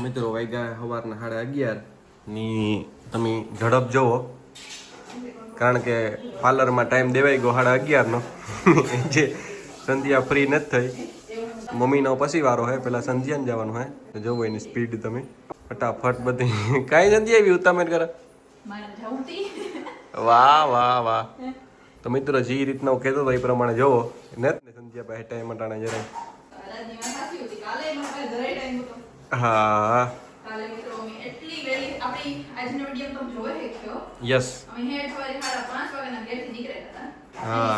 મિત્રો વાગ્યા સવારના 11:30 ની તમે ઝડપ જોવો, કારણ કે પાર્લરમાં ટાઈમ દેવાઈ ગયો 11:30 નો. જે સંધ્યા ફ્રી નથી થઈ. મમ્મીનો પછી વારો હે, પેલા સંધ્યાને જવાનું હે. તો જોવો એની સ્પીડ તમે ફટાફટ બધી કાંઈ સંધ્યા આવી ઉતામેર કરે. વાહ વાહ વાહ. તો મિત્રો જે રીતના હું કહેતો હતો એ પ્રમાણે જોવો નથી ને સંધ્યા પાસે ટાઈમ અટાણે જરાય. હા યસ હા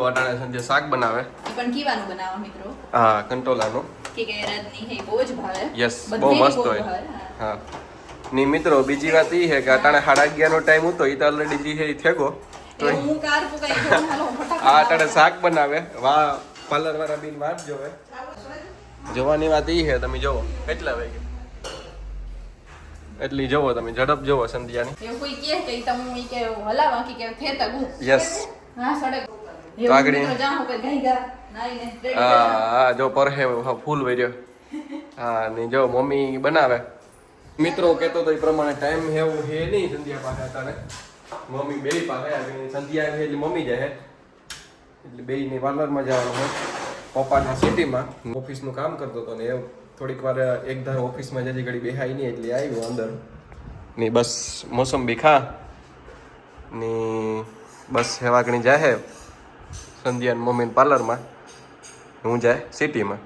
અટાણે સંધ્યા શાક બનાવે પણ કીવાનું બનાવો મિત્રો. હા કંટોલાનું કે રાજની હે બહુ જ ભાવે. યસ બહુ મસ્ત હોય. હા ની મિત્રો બીજી વાત એ છે કે અટાણે 11:30 નો ટાઈમ હતો, એ તો ઓલરેડી જે છે એ થેગો તો હું કાર પુકાઈ ગયો હાલો ફટાફટ આ અટાણે શાક બનાવે. વાહ પાર્લર વાળા બિન વાત જોવે. જોવાની વાત એ છે તમે જોવો કેટલા વાગે એટલી જોવો તમે ઝડપ જોવો સંધ્યાની. એવું કોઈ કહે કે તમે ઈ કે હલાવા કે થેતા ગુ યસ હા સડક તો આગળ જાહો કે ગાઈગા નાઈને રેડી હા જો પરહે ફૂલ વર્યો. હા ને જો મમ્મી બનાવે. મિત્રો કહેતો તો એ પ્રમાણે ટાઈમ એવું છે નહીં સંધ્યા પાસે અત્યારે. મમ્મી બે પાસે સંધ્યા છે એટલે મમ્મી જાય એટલે બે ને પાર્લરમાં જવાનું હોય. પપ્પાના સિટીમાં ઓફિસનું કામ કરતો હતો ને એવું થોડીક વાર એક ધાર ઓફિસમાં જતી ઘડી બેહાઈ નહીં એટલે આવ્યો અંદર ને બસ મોસંબી ખા ને બસ હેવાગણી જાય સંધ્યા મમ્મીને પાર્લરમાં, હું જાય સિટીમાં.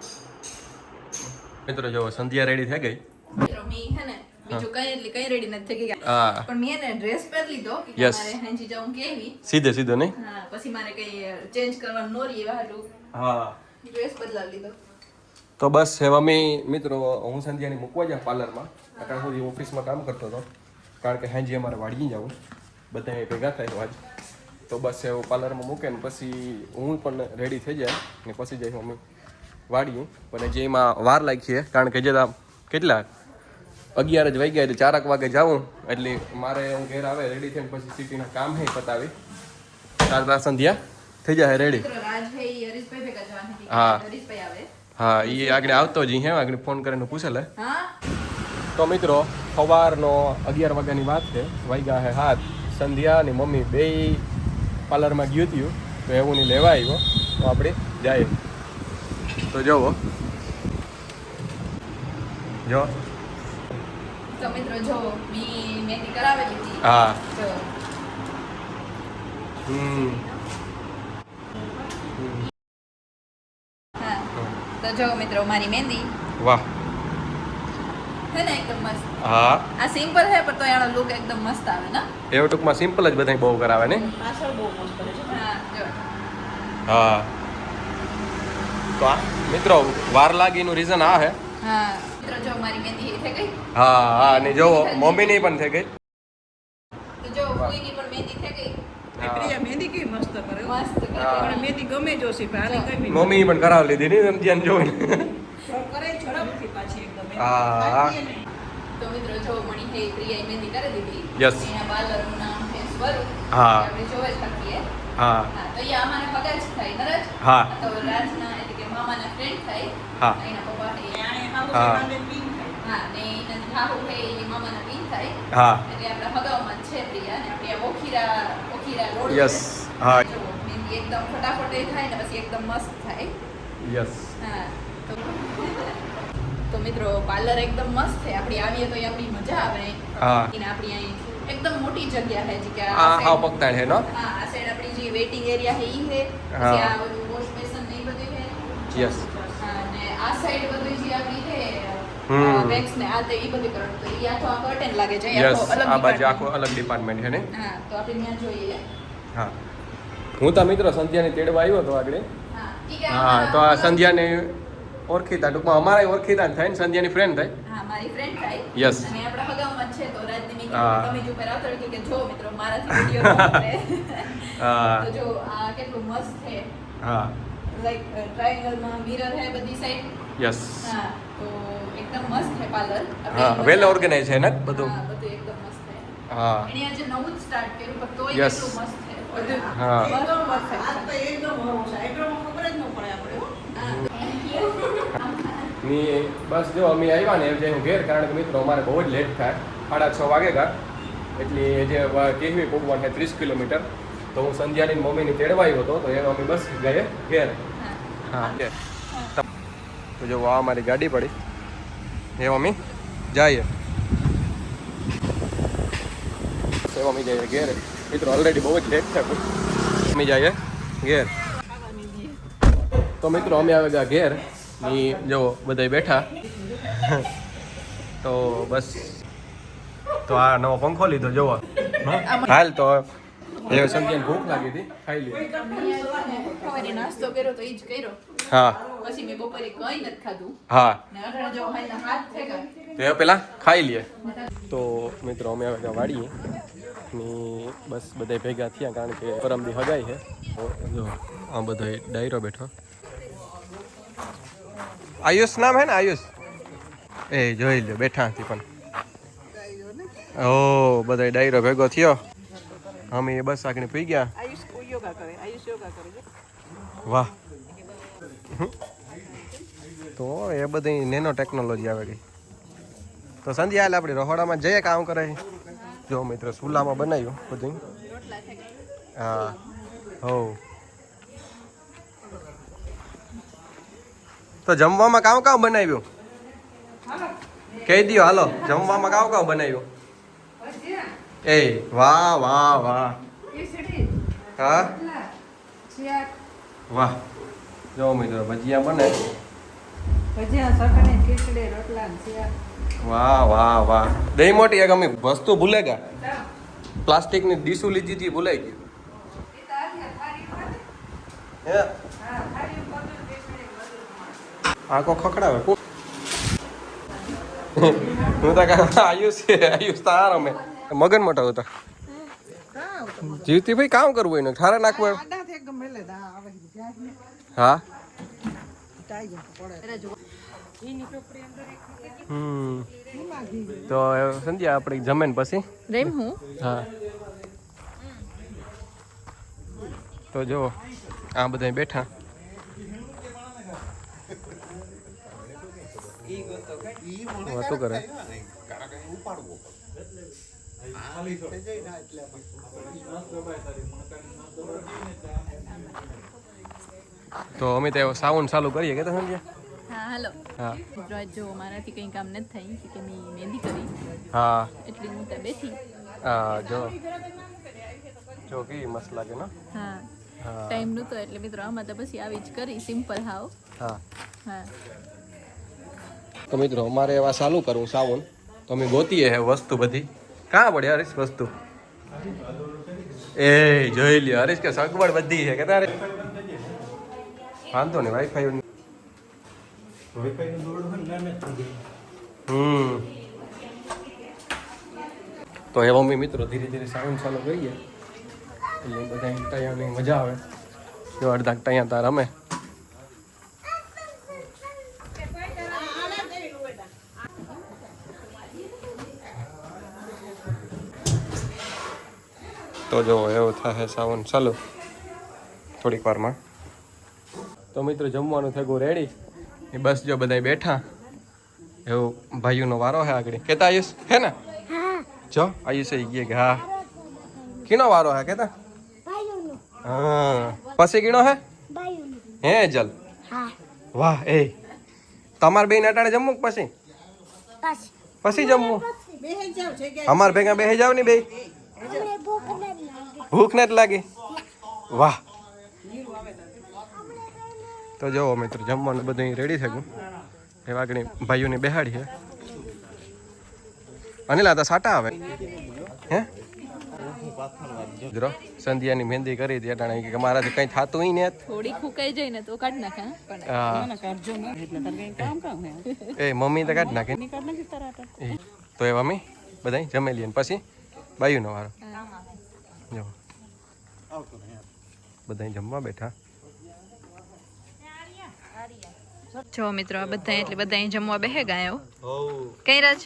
મિત્રો જો સંધ્યા રેડી થઈ ગઈ. મિત્રો મી હે ને બીજું કઈ એટલી કઈ રેડી નથી થઈ ગઈ. હા પણ મેં ને ડ્રેસ પહેરી લીધો કે Yes. મારે હેંજી જાઉં કેવી સીધે નહીં. હા પછી મારે કઈ ચેન્જ કરવાનું નો રહી વાહલું હા ડ્રેસ બદલાવી લીધો. તો બસ હવે મમ્મી મિત્રો હું સંધ્યાની મૂકવા જાય પાર્લરમાં. અત્યાર સુધી ઓફિસમાં કામ કરતો હતો, કારણ કે હાજી અમારે વાડીએ જવું બધા ભેગા થાય તો આજ. તો બસ એવું પાર્લરમાં મૂકે ને પછી હું પણ રેડી થઈ જાય ને પછી જાય મમ્મી વાડીએ. પણ જે એમાં વાર લાગી છે, કારણ કે જે કેટલા 11 જ વાગ્યા એટલે 4 વાગે જાઉં એટલે મારે હું ઘેર આવે રેડી થઈને પછી સિટીના કામ હે પતાવી 4 સંધ્યા થઈ જાય રેડી. મિત્રો રાજભાઈ હરીશભાઈ ભેગા જવાના છે. હા. હરીશભાઈ આવે. હા એ આગળ આવતો જ હે, આગળ ફોન કરીને પૂછે લે. હા તો મિત્રો સવારનો 11 વાગ્યાની વાત છે, વાગ્યા હે 7. સંધ્યા અને મમ્મી બે પાર્લરમાં ગયું હતું તો એવું નહીં લેવા આવ્યો તો આપણે જાય. તો જોવો જો તો મિત્રો જો મી મહેંદી કરાવેલી હતી. હા જો હા તો જો મિત્રો મારી મહેંદી વાહ હે ને એકદમ મસ્ત. હા આ સિમ્પલ છે પણ તો એનો લુક એકદમ મસ્ત આવે ને. એવું ટૂંકમાં સિમ્પલ જ બધા બહુ કરાવે ને. પાછળ બહુ મસ્ત કરે છે. હા જો હા તો આ મિત્રો વાર લાગીનું રીઝન આ હે. હા મિત્રો જો મારી મહેંદી થઈ ગઈ. હા હા અને જોવો મમ્મીની પણ થઈ ગઈ. તો જો કોઈની પણ મહેંદી થઈ ગઈ. પ્રિયા મહેંદી કેવી મસ્ત કરે હો. મસ્ત કરે. હા. પણ મહેંદી ગમે જોશી ભારી કઈ મમ્મી પણ કરાવી લીધી ને એમ ધ્યાન જોઈને. કરે ઝડપથી પાછી એકદમ હા. બાકી નહીં. તો મિત્રો જો મણી હે પ્રિયાએ મહેંદી કરી દીધી. Yes. એના પાર્લરનું નામ છે સ્વરૂપ. હા. આપણે જોવે જ શકીએ. હા હા તો એ અમારા હગા જ થાય નરજ. હા. તો રાજના એટલે કે મામાના ફ્રેન્ડ થાય. હા. એના પપ્પા હે. આણે હાવ હા. રાંધે પીન થાય. હા ને એના ભાહુ હે એ મામાના પીન થાય. હા એટલે આપણા હગાઓમાં જ છે પ્રિયા ને આપણે આ ઓખીરા રોડ યસ હા જો મહેંદી એકદમ ફટાફટ એ થાય ને પછી એકદમ મસ્ત થાય. યસ હા તો મિત્રો પાર્લર એકદમ મસ્ત છે. આપણી આવીએ તો આપણી મજા આવે. હા. અને આપણી અહીં એકદમ મોટી જગ્યા છે કે આ હાવ પગતાણ છે નો. હા આ સાઈડ આપણી જે વેઇટિંગ એરિયા છે ઈ છે. હા. પછી આ બધું વોશ બેસન ને ઈ બધું છે. યસ હા અને આ સાઈડ બધું જે આપણી છે હમ. વેક્સ ને આ તે ઈ બધું કરવાનું તો ઈ આખો કર્ટેન લાગે છે. યસ આખો અલગ આ બાજુ department. આખો અલગ ડિપાર્ટમેન્ટ છે ને. હા તો આપણે ત્યાં જોઈએ. હા હું તો મિત્રો સંધ્યાને તેડવા આવ્યો હતો આગળ. હા ઈ કે હા તો આ સંધ્યાને ઓળખીતા ટૂંકમાં અમારા ઓળખીતા થાય ને સંધ્યાની ફ્રેન્ડ થાય. હા મારી ફ્રેન્ડ થાય. Yes. અને આપણા હગામાં જ છે તો રાજની મેં હા. કીધું તમે જો ઉપર આવતો રહ્યો કે જો મિત્રો મારાથી વિડિયો કરે. હા તો જો આ કેટલું મસ્ત છે. હા લાઈક ટ્રાયેંગલમાં મિરર હે બધી સાઈડ. યસ હા તો એકદમ મસ્ત છે પાર્લર. હા વેલ ઓર્ગેનાઇઝ છે ને બધું. હા બધું એકદમ મસ્ત છે. હા એની આજે નવું જ સ્ટાર્ટ કર્યું પણ તોય Yes. કેટલું મસ્ત છે. બધું. હા. એકદમ મસ્ત. આ તો એકદમ હરું છે. આઈબ્રોમાં ખબર જ ન પડે આપણે હો. હા thank you. ની બસ જો અમે આવ્યા ને જે હું ઘેર, કારણ કે મિત્રો અમારે બહુ જ લેટ થાય, 6:30 વાગે ગા, એટલે જે કેહવી પોગવા છે 30 કિલોમીટર. તો હું સંધ્યાની મમ્મીની તેડવા આવ્યો હતો, તો એ અમે બસ ગયે ઘેર. હા તો જો આ અમારી ગાડી પડી, એ મમ્મી જઈએ, તો મમ્મી જઈએ ઘેર. મિત્રો ઓલરેડી બહુ જ લેટ થાય, મમ્મી જઈએ ઘેર. તો મિત્રો અમે આવે ગયા ઘેર ની, જો બધા બેઠા. તો બસ, તો આ નવો પંખો લીધો જોવો. હાલ તો એ સંધ્યાને ભૂખ લાગી હતી, ખાઈ લીધી. સવારે નાસ્તો કર્યો તો એ જ કર્યો. હા પછી મેં બપોરે કંઈ નથી ખાધું. હા, ને અઢાર જો હાલના હાથ થઈ ગયા. તો એ પેલા ખાઈ લઈએ. તો મિત્રો અમે આવે ગયા વાડીએ ની, બસ બધા ભેગા થયા, કારણ કે પરમદી હગાઈ છે. જો આ બધા ડાયરો બેઠો. આયુષ નામ હે ને, આયુષ એ જોઈ લો બેઠા હતી પણ. ઓ બધા ડાયરો ભેગો થયો, અમે બસ આગળ પી ગયા. આયુષ યોગા કરે, આયુષ યોગા કરે. વાહ. તો એ બધી નેનો ટેકનોલોજી આવે ગઈ. તો સંધ્યા હાલ આપણે રહોડામાં જઈએ, કામ કરે. જો મિત્રો સુલામાં બનાવ્યું બધું. હા હો. તો જમવામાં કામ કામ બનાવ્યું કહી દો, હાલો જમવામાં કામ કામ બનાવ્યું. એ વાહ વાહ વાહ. હા વાહ. જો મિત્રો ભજીયા બને. વાહ વાહ વાહ. દહીં મોટી એક અમે વસ્તુ ભૂલે ગયા, પ્લાસ્ટિકની ડીશું લીધી હતી, ભૂલાઈ ગયું. હે આખો ખખડાવે હું તો આયુષ તાર અમે મગન મોટા હતા. જીવતી ભાઈ કામ કરવું એને ઠારા નાખવું. હા તો સંધ્યા આપણે જમે ને પછી રેમ હું. હા તો જો આ બધા બેઠા. વાતો કરે. તો અમે તો સાઉન્ડ ચાલુ કરીએ કે સમજ્યા. હા હાલો. હા રોજ જો મારાથી કંઈ કામ નથી થાય કે મેં મહેંદી કરી, હા એટલે હું ત્યાં બેઠી. હા જો જો કેવી મસ્ત લાગે ને. હા હા ટાઈમ નહોતો એટલે મિત્રો આમાં તો પછી આવી જ કરી, સિમ્પલ હાવ. હા. હા તો મિત્રો અમારે એવા ચાલુ કરવું સાવન, તો અમે ગોતીએ હે વસ્તુ બધી. કાં પડે હરીશ વસ્તુ? એ જોઈ લ્યો હરીશ કે સગવડ બધી છે કે તારે વાંધો નહીં. વાઈફાઈ તો એ મમ્મી મિત્રો ધીરે ધીરે સાઉન્ડ ચાલુ કરીએ એટલે બધા ટાયાની મજા આવે. જો અડધા ટાયા તાર રમે. તો જો એવું થાય સાવન ચાલુ થોડીક વારમાં. તો મિત્રો જમવાનું થયું રેડી, એ બસ જો બધા બેઠા. એવું ભાઈઓનો વારો હે આગળ. કેતા આયુષ હે ને? જો આયુષ ગયે કે હા. કીનો વારો હે કેતા? હા પછી કીનો હે? હે જલ. વાહ. એ તમાર બેન અટાણે જમવું પછી પછી જમવું? અમાર ભેગા બેહી જાવ ને બે. ભૂખ નથી લાગી? વાહ. તો જો મિત્રો જમવાનું બધું રેડી થઈ ગયું. એ વાગણી ભાઈઓની બેહાડી છે. અનિલ આ તો સાટા આવે હે. જરો સંધ્યાની મહેંદી કરી હતી અટાણે કે મારાથી કંઈ થતું ય ને. થોડી ફૂકાઈ જાય ને તો કાઢ નાખે. એ મમ્મી તો કાઢ નાખે. તો એ મમ્મી બધા જમેલી પછી બાયુનો વારો. જો બધા જમવા બેઠા. જો મિત્રો આ બધા એટલે બધા અહીં જમવા બેહે ગયા. કઈ રાજ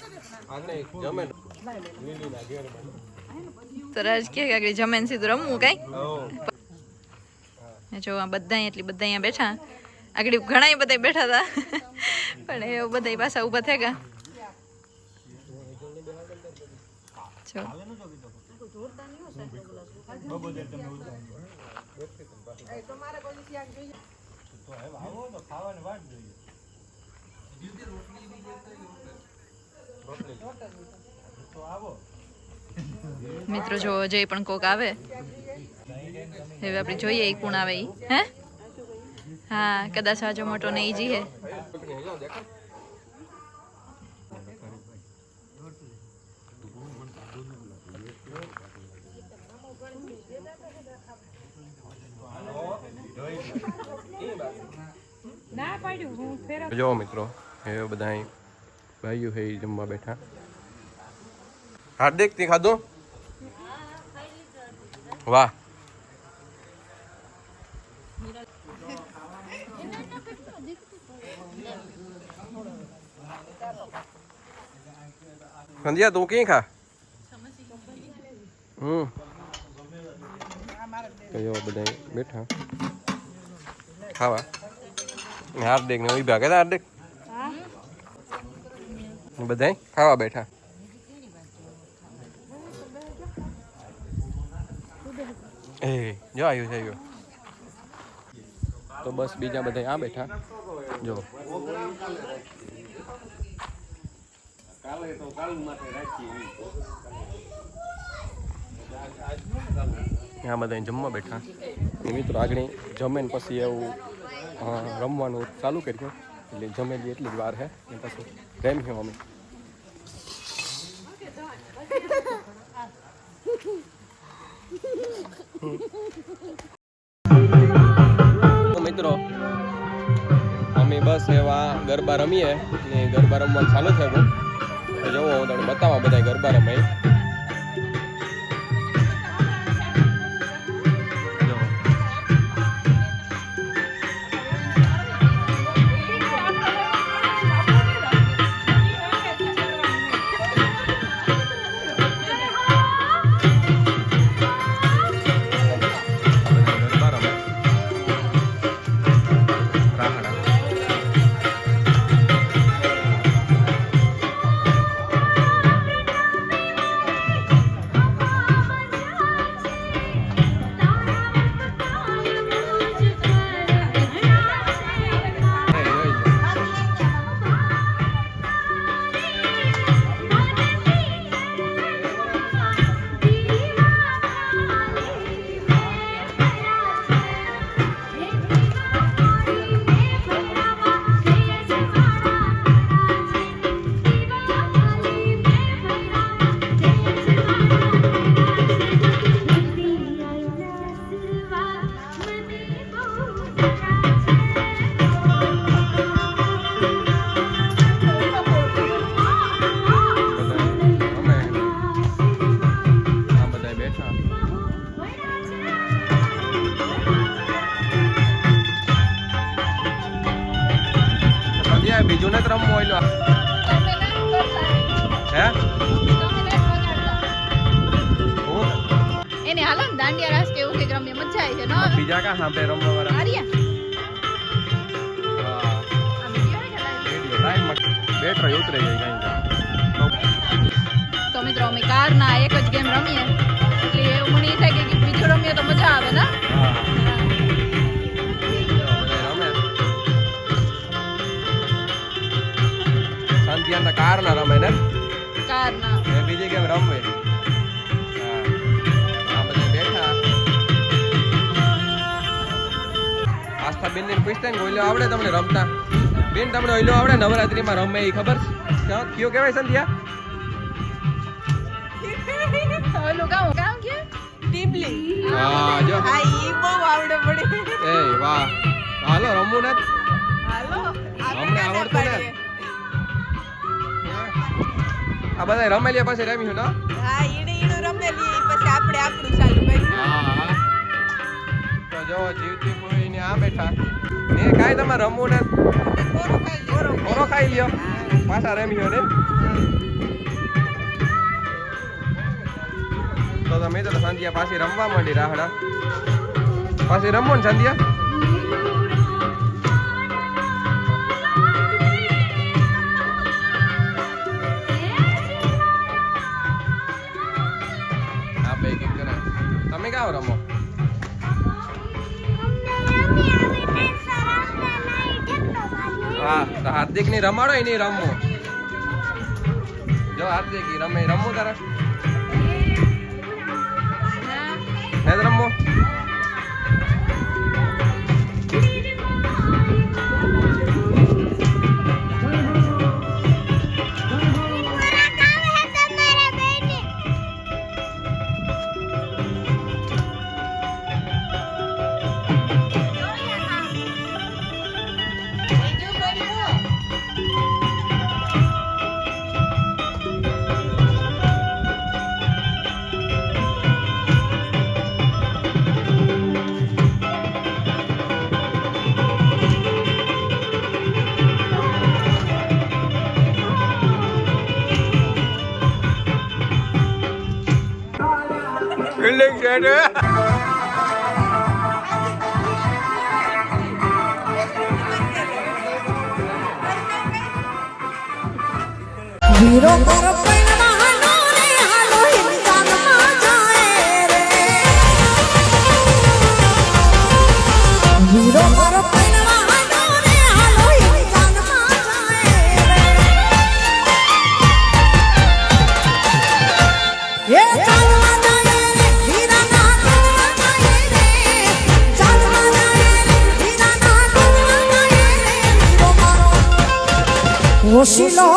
તો રાજ કે આગળ જમે ને સીધું રમવું કઈ. જો આ બધા એટલી બધા અહીંયા બેઠા આગળ ઘણા બધા બેઠા હતા પણ એ બધા પાછા ઊભા થઈ ગયા જો મિત્રો જો જે પણ કોક આવે હવે આપણે જોઈએ એ કોણ આવે ઈ હે હા કદાચ આજો મોટો ને ઈ જી હે જો મિત્રો એ બધા ભાઈઓ હે જમવા બેઠા હાર્દિક તે ખાધું વાહ સંધ્યા તું ક્યાં ખા તો જો બધા બેઠા ખાવા હાર્દિક ને વિભાગ હતા હાર્દિક બધા ખાવા બેઠા એ જો આવ્યું છે આવ્યું તો બસ બીજા બધા આ બેઠા જો આ બધા જમવા બેઠા એ મિત્રો આગળ જમે ને પછી એવું રમવાનું ચાલુ કર્યું એટલે જમેલી એટલી જ વાર છે એ પછી રમ્યું અમે મિત્રો અમે બસ એવા ગરબા રમીએ ને ગરબા રમવાનું ચાલુ થયું તો જવો હું તમને બતાવવા બધા ગરબા રમે બીજું ને રમવું હોય હે એને હાલો ને દાંડિયા રાસ કે એવું કે રમીએ મજા આવી છે નો બીજા કા હા બે રમવા વાળા આર્યા આ વિડિયો લાઈવ માં બેટરી ઉતરી જાય કઈ તો મિત્રો અમે કારના એક જ ગેમ રમીએ એટલે એવું મને થાય કે બીજું રમીએ તો મજા આવે ને હા સંધ્યા કાર ના રમે ને કાર ના એ બીજી ગેમ રમવે આ બધા બેઠા આસ્થા બેન ને પૂછતા ને ઓઈલો આવડે તમને રમતા બેન તમને ઓઈલો આવડે નવરાત્રી માં રમે એ ખબર છે કયો કહેવાય સંધ્યા ઓલું કામ કે ટીબલી હા જો હા ઈ બહુ આવડે પડી એ વાહ હાલો રમવું ને હાલો અમને આવડતું ને આ બધા રમેલી પછી રમ્યું ને હા ઈડું રમેલી પછી આપણે આપણું ચાલુ કર્યું હા તો જો જીવતી કોઈ ને આ બેઠા ને કાઈ તમારે રમવું ને ઓરો ખાઈ લ્યો પાછા રમ્યો ને તો તમે તો સંધ્યા પાછી રમવા માંડી રાહડા પાછી રમવો ને સંધ્યા રમો. હા તો હાર્દિક ની રમાડો એની રમો. જો હાર્દિક રમે રમવું તારે હે રમવો. બિલ્ડિંગ સેટ વીરો પર પૈણવાનો રે હાલો હિંદુસ્તાનમાં જાય રે વીરો પર પૈણવાનો રે હાલો હિંદુસ્તાનમાં જાય રે એ ચાલવા જાય રે વીરાના ચાલવા જાય રે ચાલવા જાય રે વીરાના ચાલવા જાય રે વીરો મારો ઓશીલો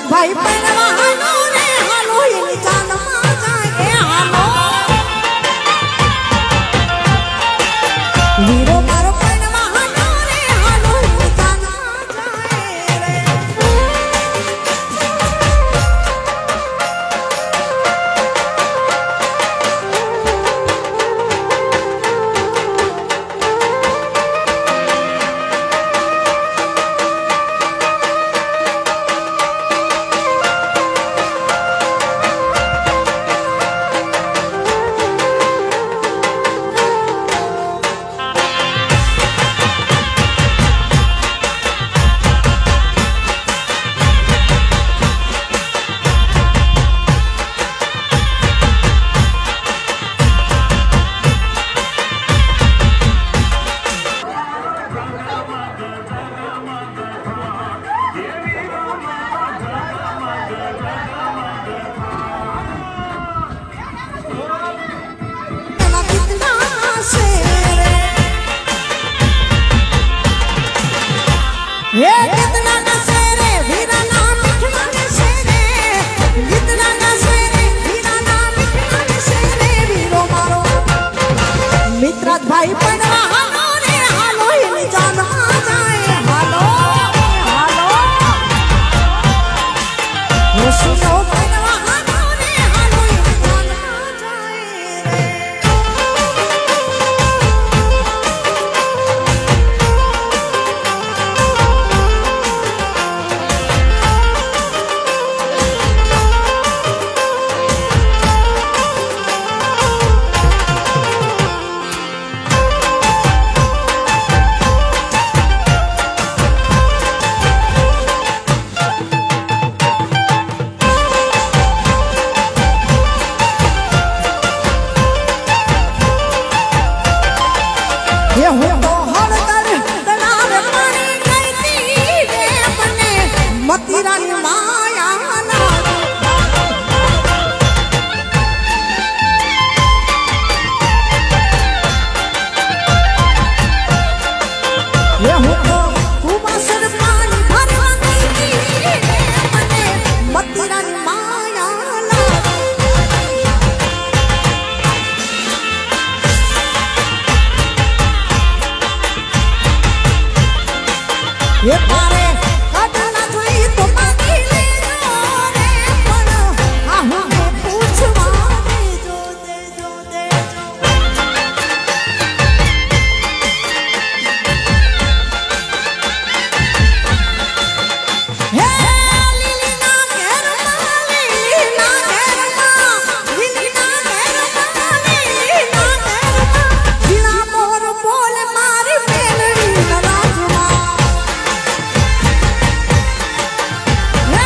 ભાઈ પૈણવાનો રે હાલો એની જાનમાં જાય હાલો વીરો મારો પૈણવાનો રે હાલો એની જાનમાં જાય રે માયાના એ હું તો કુવાસર પાણી ભરવાની મને મથુરાની માયા એ તારે કદના જોઈ તો માગી લેજો રે પણ આ હું પૂછવા દેજો દેજો દેજો હે લીલીના ઘેરમાં લીલીના ઘેરમાં લીલીના ઘેરમાં લીલીના ઘેરમાં જીણા મોર બોલે મારી મેલડી રાજમાં હે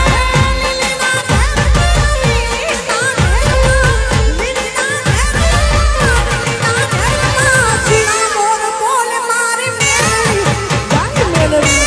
લીલીના ઘેરમાં લીલીના ઘેરમાં જીણા મોર બોલે મારી મેલડી જાય મેલડી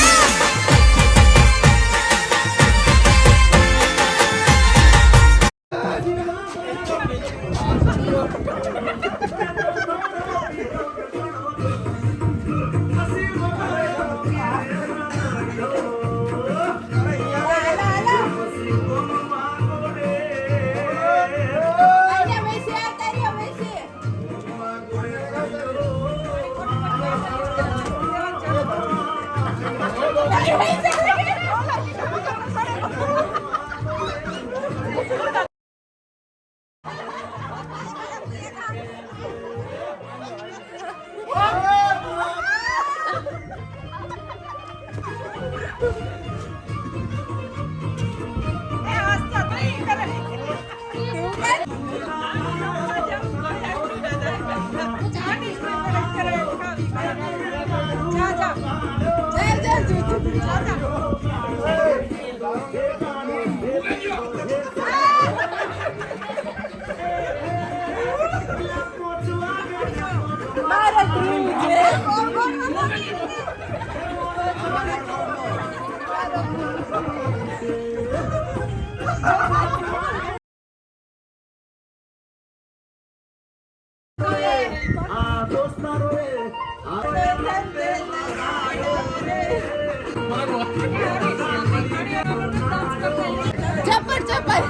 ચપ્પર ચપ્પર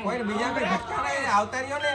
કોઈ બીજા કોઈ ધક્કા લઈને આવતા રહ્યો ને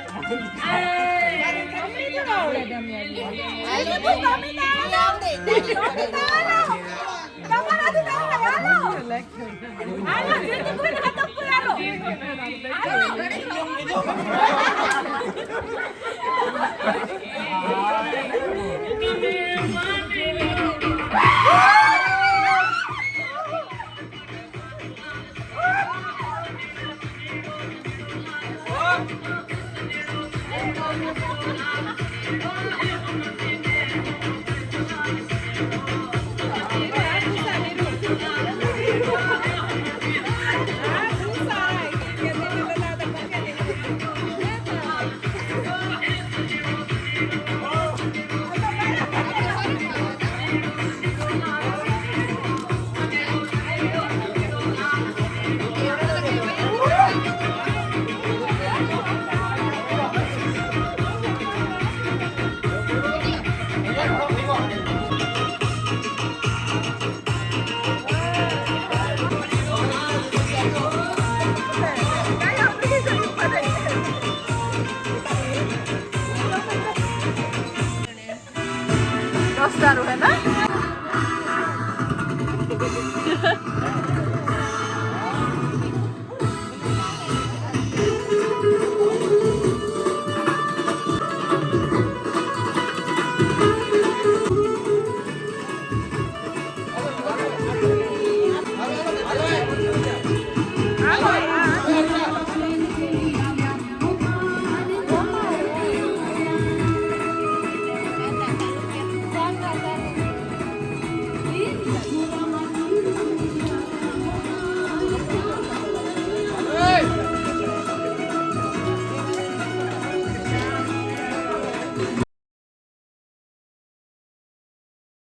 सारू है ना